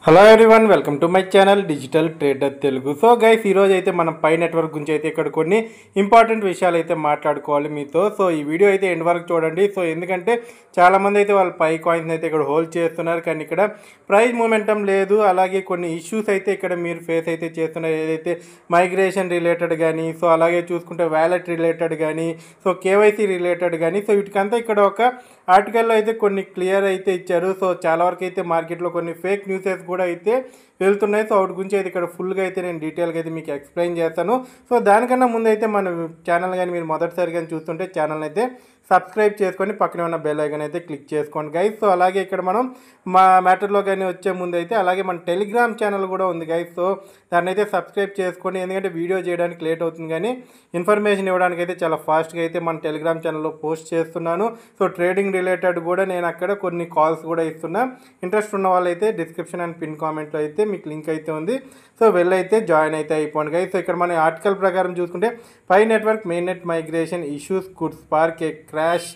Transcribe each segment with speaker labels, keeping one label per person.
Speaker 1: Hello everyone, welcome to my channel digital trader Telugu. So guys, ఈరోజు అయితే మనం pi network గురించి అయితే ఇక్కడ కొన్ని ఇంపార్టెంట్ విషయాలు అయితే మాట్లాడుకోవాలి మీతో. సో ఈ వీడియో అయితే ఎండ్ వరకు చూడండి. సో ఎందుకంటే చాలామంది అయితే వాళ్ళ పై కాయిన్స్ అయితే ఇక్కడ హోల్డ్ చేస్తున్నారు, కానీ ఇక్కడ ప్రైస్ మూమెంటం లేదు. అలాగే కొన్ని ఇష్యూస్ అయితే ఇక్కడ మీరు ఫేస్ అయితే చేస్తున్నారు, ఏదైతే మైగ్రేషన్ రిలేటెడ్ కానీ, సో అలాగే చూసుకుంటే వ్యాలెట్ రిలేటెడ్ కానీ, సో కేవైసీ రిలేటెడ్ కానీ, సో వీటికంతా ఇక్కడ ఒక ఆర్టికల్లో అయితే కొన్ని క్లియర్ అయితే ఇచ్చారు. సో చాలా వరకు అయితే మార్కెట్లో కొన్ని ఫేక్ న్యూసెస్ కూడా అయితే వెళ్తున్నాయి. సో వాటి గురించి అయితే ఇక్కడ ఫుల్గా అయితే నేను డీటెయిల్గా అయితే మీకు ఎక్స్ప్లెయిన్ చేస్తాను. సో దానికన్నా ముందు అయితే మన ఛానల్ కానీ మీరు మొదటిసారి కానీ చూస్తుంటే ఛానల్ అయితే సబ్స్క్రైబ్ చేసుకొని పక్కనే ఉన్న బెల్ ఐకాన్ అయితే క్లిక్ చేసుకోండి గైస్. సో అలాగే ఇక్కడ మనం మా మ్యాటర్లో కానీ వచ్చే ముందు అయితే అలాగే మన టెలిగ్రామ్ ఛానల్ కూడా ఉంది గైస్. సో దాన్ని అయితే సబ్స్క్రైబ్ చేసుకోండి, ఎందుకంటే వీడియో చేయడానికి లేట్ అవుతుంది కానీ ఇన్ఫర్మేషన్ ఇవ్వడానికి అయితే చాలా ఫాస్ట్గా అయితే మన టెలిగ్రామ్ ఛానల్లో పోస్ట్ చేస్తున్నాను. సో ట్రేడింగ్ రిలేటెడ్ కూడా నేను అక్కడ కొన్ని కాల్స్ కూడా ఇస్తున్నా. ఇంట్రెస్ట్ ఉన్న వాళ్ళైతే డిస్క్రిప్షన్ అండ్ పిన్ కామెంట్లో అయితే మీకు లింక్ అయితే ఉంది. సో వెళ్ళైతే జాయిన్ అయితే అయిపోండి గైస్. సో ఇక్కడ మన ఆర్టికల్ ప్రకారం చూసుకుంటే Pi network mainnet migration issues could spark a crash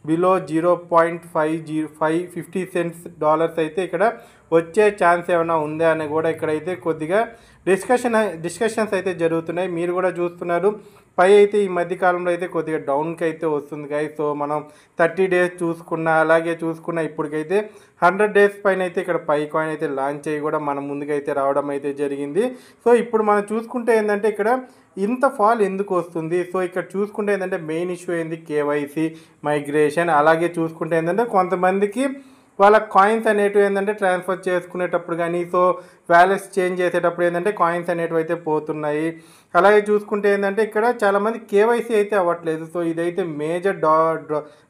Speaker 1: below 0.50 cents dollars అయితే ఇక్కడ వచ్చే ఛాన్స్ ఏమైనా ఉందా అని కూడా ఇక్కడైతే కొద్దిగా డిస్కషన్స్ అయితే జరుగుతున్నాయి. మీరు కూడా చూస్తున్నారు పై అయితే ఈ మధ్యకాలంలో అయితే కొద్దిగా డౌన్కి అయితే వస్తుంది గైస్. సో మనం 30 డేస్ చూసుకున్నా, అలాగే చూసుకున్నా ఇప్పటికైతే 100 డేస్ పైన అయితే ఇక్కడ పై కాయిన్ అయితే లాంచ్ అయ్యి కూడా మన ముందుకైతే రావడం అయితే జరిగింది. సో ఇప్పుడు మనం చూసుకుంటే ఏంటంటే ఇక్కడ ఇంత ఫాల్ ఎందుకు వస్తుంది? సో ఇక్కడ చూసుకుంటే ఏంటంటే మెయిన్ ఇష్యూ ఏంది, కేవైసీ మైగ్రేషన్. అలాగే చూసుకుంటే ఏంటంటే కొంతమందికి వాళ్ళ కాయిన్స్ అనేటివి ఏంటంటే ట్రాన్స్ఫర్ చేసుకునేటప్పుడు కానీ, సో వ్యాలెట్స్ చేంజ్ చేసేటప్పుడు ఏంటంటే కాయిన్స్ అనేటివి అయితే పోతున్నాయి. అలాగే చూసుకుంటే ఏంటంటే ఇక్కడ చాలామంది కేవైసీ అయితే అవ్వట్లేదు. సో ఇదైతే మేజర్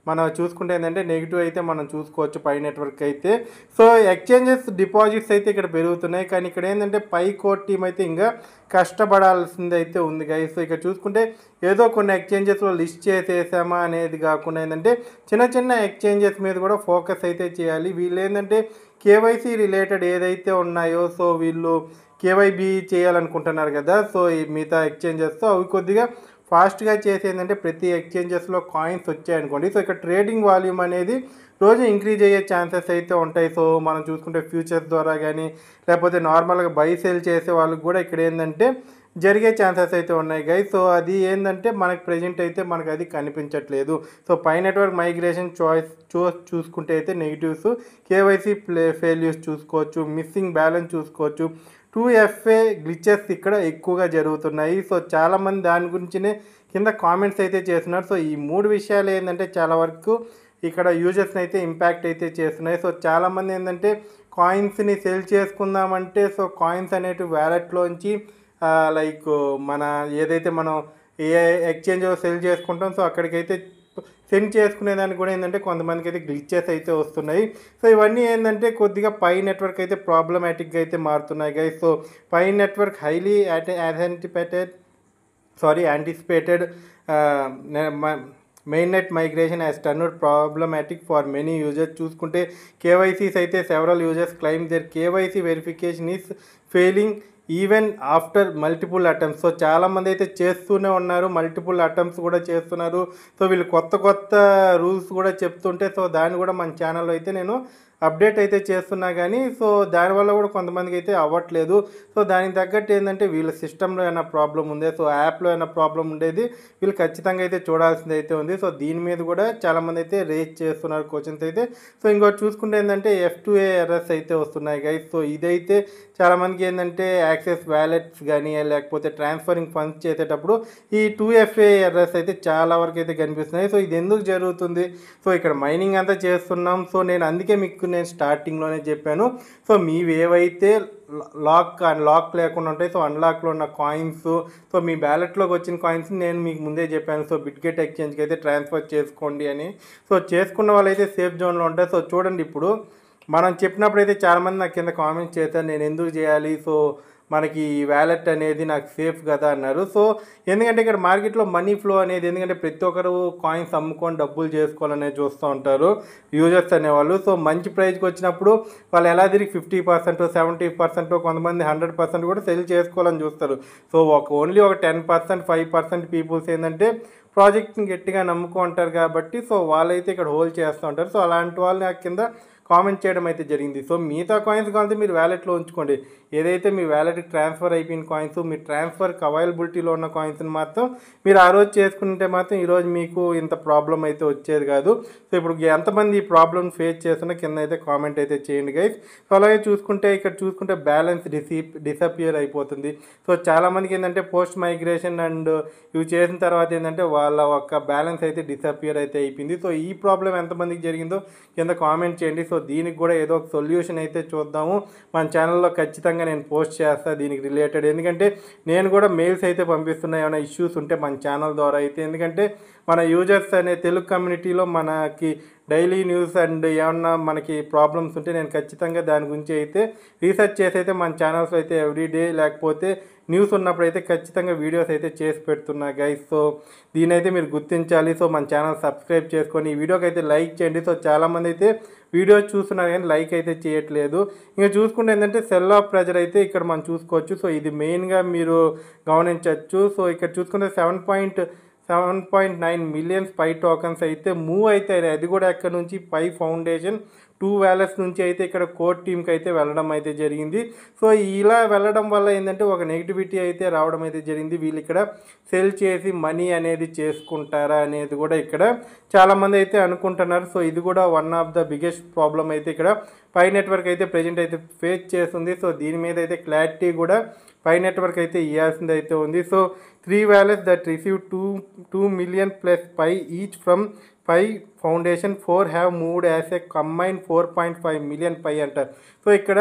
Speaker 1: మనం చూసుకుంటే ఏంటంటే నెగిటివ్ అయితే మనం చూసుకోవచ్చు పై నెట్వర్క్ అయితే. సో ఎక్స్చేంజెస్ డిపాజిట్స్ అయితే ఇక్కడ పెరుగుతున్నాయి, కానీ ఇక్కడ ఏంటంటే పై కోర్ టీమ్ అయితే ఇంకా కష్టపడాల్సింది అయితే ఉంది గైస్. సో ఇక్కడ చూసుకుంటే ఏదో కొన్ని ఎక్స్చేంజెస్లో లిస్ట్ చేసేసామా అనేది కాకుండా ఏంటంటే చిన్న చిన్న ఎక్స్చేంజెస్ మీద కూడా ఫోకస్ అయితే చేయాలి. వీళ్ళు ఏంటంటే కేవైసీ రిలేటెడ్ ఏదైతే ఉన్నాయో, సో వీళ్ళు కేవైబీ చేయాలనుకుంటున్నారు కదా. సో ఈ మిగతా ఎక్స్చేంజెస్తో అవి కొద్దిగా ఫాస్ట్గా చేసేందంటే ప్రతి ఎక్స్చేంజెస్లో కాయిన్స్ వచ్చాయనుకోండి, సో ఇక్కడ ట్రేడింగ్ వాల్యూమ్ అనేది రోజు ఇంక్రీజ్ అయ్యే ఛాన్సెస్ అయితే ఉంటాయి. సో మనం చూసుకుంటే ఫ్యూచర్స్ ద్వారా కానీ, లేకపోతే నార్మల్గా బై సేల్ చేసే వాళ్ళకి కూడా ఇక్కడ ఏంటంటే జరిగే ఛాన్సెస్ అయితే ఉన్నాయి గైస్. సో అది ఏంటంటే మనకు ప్రజెంట్ అయితే మనకు అది కనిపించట్లేదు. సో పై నెట్వర్క్ మైగ్రేషన్ చూసుకుంటే అయితే నెగిటివ్స్, కేవైసీ ఫెయిల్యూర్స్ చూసుకోవచ్చు, మిస్సింగ్ బ్యాలెన్స్ చూసుకోవచ్చు, 2FA గ్లిచెస్ ఇక్కడ ఎక్కువగా జరుగుతున్నాయి. సో చాలామంది దాని గురించినే కింద కామెంట్స్ అయితే చేస్తున్నారు. సో ఈ 3 విషయాలు ఏంటంటే చాలా వరకు ఇక్కడ యూజర్స్ని అయితే ఇంపాక్ట్ అయితే చేస్తున్నాయి. సో చాలామంది ఏంటంటే కాయిన్స్ని సెల్ చేసుకుందామంటే, సో కాయిన్స్ అనేటివి వ్యాలెట్లోంచి లైక్ మన ఏదైతే మనం ఏ ఎక్స్చేంజ్ సెల్ చేసుకుంటాం, సో అక్కడికైతే సెండ్ చేసుకునేదానికి కూడా ఏంటంటే కొంతమందికి అయితే గ్లిచెస్ అయితే వస్తున్నాయి. సో ఇవన్నీ ఏంటంటే కొద్దిగా పై నెట్వర్క్ అయితే ప్రాబ్లమాటిక్గా అయితే మారుతున్నాయి guys. So pi network highly anticipated mainnet migration has turned problematic for many users. చూసుకుంటే కేవైసీస్ అయితే several users claim their KYC verification is failing even after multiple attempts. So చాలామంది అయితే చేస్తూనే ఉన్నారు, మల్టిపుల్ అటెంప్ట్స్ కూడా చేస్తున్నారు. So వీళ్ళు కొత్త రూల్స్ కూడా చెప్తుంటే, సో దాన్ని కూడా మన ఛానల్లో అయితే నేను అప్డేట్ అయితే చేస్తున్నా, కానీ సో దానివల్ల కూడా కొంతమందికి అయితే అవ్వట్లేదు. సో దానికి తగ్గట్టు ఏంటంటే వీళ్ళ సిస్టంలో ఏమైనా ప్రాబ్లం ఉందే, సో యాప్లో ఏమైనా ప్రాబ్లం ఉండేది వీళ్ళు ఖచ్చితంగా అయితే చూడాల్సింది అయితే ఉంది. సో దీని మీద కూడా చాలామంది అయితే రేజ్ చేస్తున్నారు క్వశ్చన్స్ అయితే. సో ఇంకోటి చూసుకుంటే ఏంటంటే F2A ఎర్రర్స్ అయితే వస్తున్నాయి గైస్. సో ఇదైతే చాలామందికి ఏంటంటే యాక్సెస్ వ్యాలెట్స్ కానీ, లేకపోతే ట్రాన్స్ఫరింగ్ ఫండ్స్ చేసేటప్పుడు ఈ 2FA ఎర్రర్స్ అయితే చాలా వరకు అయితే కనిపిస్తున్నాయి. సో ఇది ఎందుకు జరుగుతుంది? సో ఇక్కడ మైనింగ్ అంతా చేస్తున్నాం. సో నేను అందుకే మీకు నేను స్టార్టింగ్లోనే చెప్పాను, సో మీవి ఏవైతే లాక్ లేకుండా ఉంటాయి, సో అన్లాక్లో ఉన్న కాయిన్స్, సో మీ బ్యాలెట్లోకి వచ్చిన కాయిన్స్ నేను మీకు ముందే చెప్పాను, సో బిట్గెట్ ఎక్స్చేంజ్కి అయితే ట్రాన్స్ఫర్ చేసుకోండి అని. సో చేసుకున్న వాళ్ళైతే సేఫ్ జోన్లో ఉంటాయి. సో చూడండి, ఇప్పుడు మనం చెప్పినప్పుడు అయితే చాలామంది నాకు కింద కామెంట్స్ చేశారు, నేను ఎందుకు చేయాలి, సో మనకి వ్యాలెట్ అనేది నాకు సేఫ్ కదా అన్నారు. సో ఎందుకంటే ఇక్కడ మార్కెట్లో మనీ ఫ్లో అనేది, ఎందుకంటే ప్రతి ఒక్కరు కాయిన్స్ అమ్ముకొని డబ్బులు చేసుకోవాలనేది చూస్తూ ఉంటారు యూజర్స్ అనేవాళ్ళు. సో మంచి ప్రైస్కి వచ్చినప్పుడు వాళ్ళు ఎలా తిరిగి 50%, 70%, కొంతమంది 100% కూడా సెల్ చేసుకోవాలని చూస్తారు. సో ఓన్లీ ఒక 10%, 5% పీపుల్స్ ఏంటంటే ప్రాజెక్ట్ని గట్టిగా నమ్ముకుంటారు కాబట్టి, సో వాళ్ళైతే ఇక్కడ హోల్డ్ చేస్తూ ఉంటారు. సో అలాంటి వాళ్ళు నాకు కింద కామెంట్ చేయడం అయితే జరిగింది. సో మిగతా కాయిన్స్ కావాలంటే మీరు వ్యాలెట్లో ఉంచుకోండి. ఏదైతే మీ వ్యాలెట్కి ట్రాన్స్ఫర్ అయిపోయిన కాయిన్స్, మీ ట్రాన్స్ఫర్కి అవైలబిలిటీలో ఉన్న కాయిన్స్ని మాత్రం మీరు ఆ రోజు చేసుకుంటే మాత్రం ఈరోజు మీకు ఇంత ప్రాబ్లం అయితే వచ్చేది కాదు. సో ఇప్పుడు ఎంతమంది ఈ ప్రాబ్లమ్ ఫేస్ చేస్తున్నా కింద అయితే కామెంట్ అయితే చేయండి గైస్. సో అలాగే ఇక్కడ చూసుకుంటే బ్యాలెన్స్ డిసపియర్ అయిపోతుంది. సో చాలామందికి ఏంటంటే పోస్ట్ మైగ్రేషన్ అండ్ ఇవి చేసిన తర్వాత ఏంటంటే వాళ్ళ ఒక బ్యాలెన్స్ అయితే డిసపియర్ అయితే అయిపోయింది. సో ఈ ప్రాబ్లం ఎంతమందికి జరిగిందో కింద కామెంట్ చేయండి. సో దీనికి కూడా ఏదో ఒక సొల్యూషన్ అయితే చూద్దాము. మన ఛానల్లో ఖచ్చితంగా నేను పోస్ట్ చేస్తాను దీనికి రిలేటెడ్. ఎందుకంటే నేను కూడా మెయిల్స్ అయితే పంపిస్తున్నా ఏమైనా ఇష్యూస్ ఉంటే మన ఛానల్ ద్వారా అయితే. ఎందుకంటే మన యూజర్స్ అనే తెలుగు కమ్యూనిటీలో మనకి డైలీ న్యూస్ అండ్ ఏమన్నా మనకి ప్రాబ్లమ్స్ ఉంటే నేను ఖచ్చితంగా దాని గురించి అయితే రీసెర్చ్ చేసి అయితే మన ఛానల్స్ అయితే ఎవ్రీడే లేకపోతే న్యూస్ ఉన్నప్పుడు అయితే ఖచ్చితంగా వీడియోస్ అయితే చేసి పెడుతున్నా గైస్. సో దీని అయితే మీరు గుర్తించాలి. సో మన ఛానల్ సబ్స్క్రైబ్ చేసుకొని ఈ వీడియోకి అయితే లైక్ చేయండి. సో చాలామంది అయితే వీడియోస్ చూస్తున్నారు కానీ లైక్ అయితే చేయట్లేదు. ఇంకా చూసుకుంటే ఏంటంటే సెల్ ఆఫ్ ప్రెజర్ అయితే ఇక్కడ మనం చూసుకోవచ్చు. సో ఇది మెయిన్గా మీరు గమనించవచ్చు. సో ఇక్కడ చూసుకుంటే 7.9 మిలియన్ పై టోకన్స్ అయితే మూవ్ అయితే అది కూడా ఎక్కడ నుంచి పై ఫౌండేషన్ 2 వ్యాలెట్స్ నుంచి అయితే ఇక్కడ కోర్ టీమ్కి అయితే వెళ్ళడం అయితే జరిగింది. సో ఇలా వెళ్ళడం వల్ల ఏంటంటే ఒక నెగిటివిటీ అయితే రావడం అయితే జరిగింది. వీళ్ళు ఇక్కడ సెల్ చేసి మనీ అనేది చేసుకుంటారా అనేది కూడా ఇక్కడ చాలామంది అయితే అనుకుంటున్నారు. సో ఇది కూడా one of the biggest problem అయితే ఇక్కడ పై నెట్వర్క్ అయితే ప్రజెంట్ అయితే ఫేస్ చేస్తుంది. సో దీని మీద అయితే క్లారిటీ కూడా పై నెట్వర్క్ అయితే ఇవ్వాల్సింది అయితే ఉంది. So 3 wallets that receive 2 million plus Pi each from Pi foundation 4 have moved as a combine 4.5 million Pi అంటారు. సో ఇక్కడ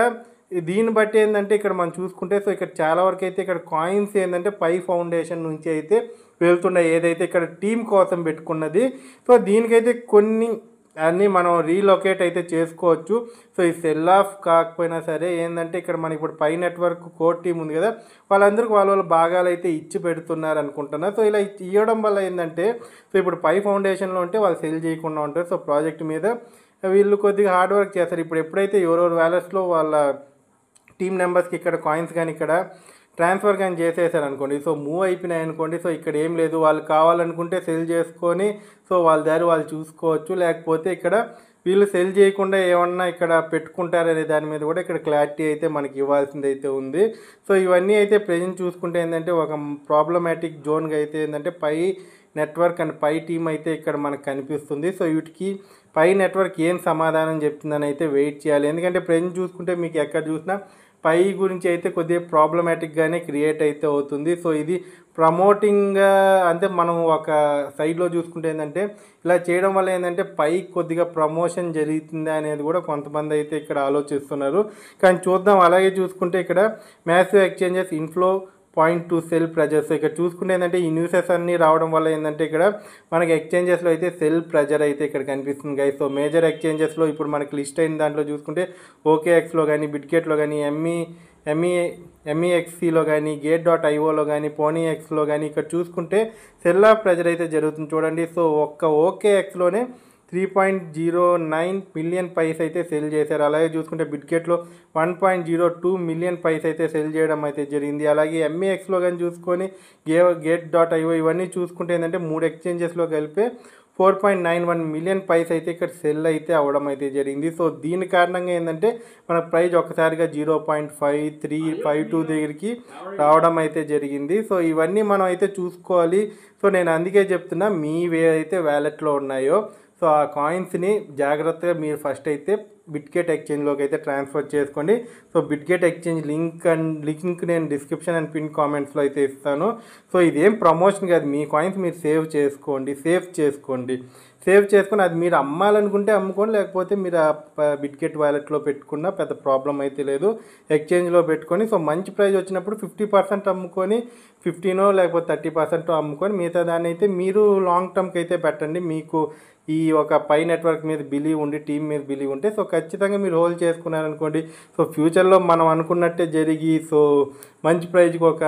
Speaker 1: దీన్ని బట్టి ఏంటంటే ఇక్కడ మనం చూసుకుంటే సో ఇక్కడ చాలా వరకు అయితే ఇక్కడ కాయిన్స్ ఏంటంటే పై ఫౌండేషన్ నుంచి అయితే వెళ్తున్నాయి ఏదైతే ఇక్కడ టీం కోసం పెట్టుకున్నది. సో దీనికైతే కొన్ని అన్నీ మనం రీలొకేట్ అయితే చేసుకోవచ్చు. సో ఈ సెల్ ఆఫ్ కాకపోయినా సరే ఏంటంటే ఇక్కడ మన ఇప్పుడు పై నెట్వర్క్ కోర్ టీం ఉంది కదా వాళ్ళందరికీ వాళ్ళ భాగాలు అయితే ఇచ్చి పెడుతున్నారు అనుకుంటున్నారు. సో ఇలా ఇవ్వడం వల్ల ఏంటంటే సో ఇప్పుడు పై ఫౌండేషన్లో ఉంటే వాళ్ళు సెల్ చేయకుండా ఉంటారు. సో ప్రాజెక్ట్ మీద వీళ్ళు కొద్దిగా హార్డ్ వర్క్ చేస్తారు. ఇప్పుడు ఎప్పుడైతే ఎవరెవరు వ్యాలెట్స్లో వాళ్ళ టీం నెంబర్స్కి ఇక్కడ కాయిన్స్ కానీ ఇక్కడ ట్రాన్స్ఫర్ కానీ చేసేసారు అనుకోండి. సో మూవ్ అయిపోయినాయి అనుకోండి. సో ఇక్కడ ఏం లేదు వాళ్ళు కావాలనుకుంటే సెల్ చేసుకొని సో వాళ్ళ దారి వాళ్ళు చూసుకోవచ్చు. లేకపోతే ఇక్కడ వీళ్ళు సెల్ చేయకుండా ఏమన్నా ఇక్కడ పెట్టుకుంటారనే దాని మీద కూడా ఇక్కడ క్లారిటీ అయితే మనకి ఇవ్వాల్సింది అయితే ఉంది. సో ఇవన్నీ అయితే ప్రజెంట్ చూసుకుంటే ఏంటంటే ఒక ప్రాబ్లమాటిక్ జోన్గా అయితే ఏంటంటే pi network and pi team అయితే ఇక్కడ మనకు కనిపిస్తుంది. సో వీటికి పై నెట్వర్క్ ఏం సమాధానం చెప్తుందని అయితే వెయిట్ చేయాలి. ఎందుకంటే ప్రజెంట్ చూసుకుంటే మీకు ఎక్కడ చూసినా పై గురించి అయితే కొద్దిగా ప్రాబ్లమాటిక్గానే క్రియేట్ అయితే అవుతుంది. సో ఇది ప్రమోటింగ్ అంటే మనం ఒక సైడ్లో చూసుకుంటే ఏంటంటే ఇలా చేయడం వల్ల ఏంటంటే పై కొద్దిగా ప్రమోషన్ జరుగుతుంది అనేది కూడా కొంతమంది అయితే ఇక్కడ ఆలోచిస్తున్నారు. కానీ చూద్దాం. అలాగే చూసుకుంటే ఇక్కడ massive exchanges inflow point to cell pressure. So ఇక్కడ చూసుకుంటే ఏంటంటే ఈ న్యూసెస్ అన్నీ రావడం వల్ల ఏంటంటే ఇక్కడ మనకి ఎక్స్చేంజెస్లో అయితే సెల్ ప్రెజర్ అయితే ఇక్కడ కనిపిస్తుంది గైస్. సో మేజర్ ఎక్స్చేంజెస్లో ఇప్పుడు మనకి లిస్ట్ అయిన దాంట్లో చూసుకుంటే OKXలో కానీ బిట్గెట్లో కానీ MEXCలో కానీ Gate.ioలో కానీ Ponyxలో కానీ ఇక్కడ చూసుకుంటే సెల్ ఆఫ్ ప్రెజర్ అయితే జరుగుతుంది చూడండి. సో ఒక్క OKXలోనే 3.09 మిలియన్ పైస్ అయితే సెల్ చేశారు. అలాగే చూసుకుంటే బిట్గెట్లో 1.02 మిలియన్ పైస్ అయితే సెల్ చేయడం అయితే జరిగింది. అలాగే MEXలో కానీ చూసుకొని Gate.io ఇవన్నీ చూసుకుంటే ఏంటంటే 3 ఎక్స్చేంజెస్లో కలిపి 4.91 మిలియన్ పైస్ అయితే ఇక్కడ సెల్ అయితే అవ్వడం అయితే జరిగింది. సో దీని కారణంగా ఏంటంటే మన ప్రైజ్ ఒక్కసారిగా 0.5352 దగ్గరికి రావడం అయితే జరిగింది. సో ఇవన్నీ మనం అయితే చూసుకోవాలి. సో నేను అందుకే చెప్తున్నా మీవే అయితే వ్యాలెట్లో ఉన్నాయో సో ఆ కాయిన్స్ని జాగ్రత్తగా మీరు ఫస్ట్ అయితే బిట్గెట్ ఎక్స్చేంజ్లోకి అయితే ట్రాన్స్ఫర్ చేసుకోండి. సో బిట్గెట్ ఎక్స్చేంజ్ లింక్ నేను డిస్క్రిప్షన్ అండ్ పిన్ కామెంట్స్లో అయితే ఇస్తాను. సో ఇదేం ప్రమోషన్ కాదు. మీ కాయిన్స్ మీరు సేవ్ చేసుకొని అది మీరు అమ్మాలనుకుంటే అమ్ముకోండి. లేకపోతే మీరు బిట్గెట్ వ్యాలెట్లో పెట్టుకున్న పెద్ద ప్రాబ్లం అయితే లేదు. ఎక్స్చేంజ్లో పెట్టుకొని సో మంచి ప్రైజ్ వచ్చినప్పుడు 50% అమ్ముకొని 15 లేకపోతే 30% అమ్ముకొని మిగతా దాన్ని అయితే మీరు లాంగ్ టర్మ్కి అయితే పెట్టండి. మీకు ఈ ఒక పై నెట్వర్క్ మీద బిలీవ్ ఉండి టీం మీద బిలీవ్ ఉంటే సో ఖచ్చితంగా మీరు హోల్డ్ చేసుకున్నారనుకోండి. సో ఫ్యూచర్లో మనం అనుకున్నట్టే జరిగి సో మంచి ప్రైజ్కి ఒక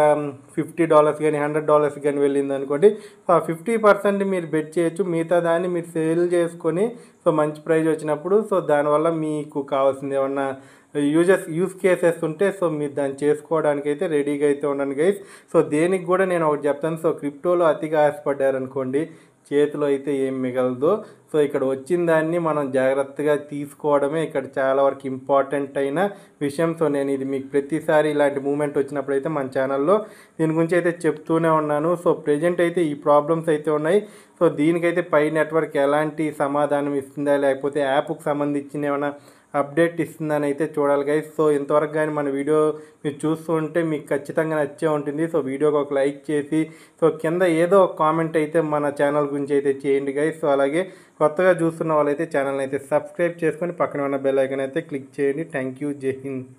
Speaker 1: $50 కానీ $100 కానీ వెళ్ళింది అనుకోండి. సో ఆ 50% మీరు బెట్ చేయొచ్చు. మిగతా దాన్ని మీరు సేల్ చేసుకొని సో మంచి ప్రైజ్ వచ్చినప్పుడు సో దానివల్ల మీకు కావాల్సింది ఏమన్నా యూజ్ కేసెస్ ఉంటే సో మీరు దాన్ని చేసుకోవడానికి అయితే రెడీగా అయితే ఉండండి గైస్. సో దేనికి కూడా నేను ఒకటి చెప్తాను. సో క్రిప్టోలో అతిగా ఆశపడ్డారనుకోండి చేతిలో అయితే ఏం మిగలదు. సో ఇక్కడ వచ్చిన దాన్ని మనం జాగ్రత్తగా తీసుకోవడమే ఇక్కడ చాలా వరకు ఇంపార్టెంట్ అయిన విషయం. సో నేను ఇది మీకు ప్రతిసారి ఇలాంటి మూమెంట్ వచ్చినప్పుడు అయితే మన ఛానల్లో దీని గురించి అయితే చెప్తూనే ఉన్నాను. సో ప్రెజెంట్ అయితే ఈ ప్రాబ్లమ్స్ అయితే ఉన్నాయి. సో దీనికైతే పై నెట్వర్క్ ఎలాంటి సమాధానం ఇస్తుందా, లేకపోతే యాప్కి సంబంధించిన ఏమైనా అప్డేట్ ఇస్తుందని అయితే చూడాలి గైస్. సో ఇంతవరకు కానీ మన వీడియో మీరు చూస్తూ ఉంటే మీకు ఖచ్చితంగా నచ్చే ఉంటుంది. సో వీడియోకి ఒక లైక్ చేసి సో కింద ఏదో ఒక కామెంట్ అయితే మన ఛానల్ గురించి అయితే చేయండి గైస్. సో అలాగే కొత్తగా చూస్తున్న వాళ్ళైతే ఛానల్ని అయితే సబ్స్క్రైబ్ చేసుకొని పక్కన ఉన్న బెల్ ఐకాన్ అయితే క్లిక్ చేయండి. Thank you. జై హింద్.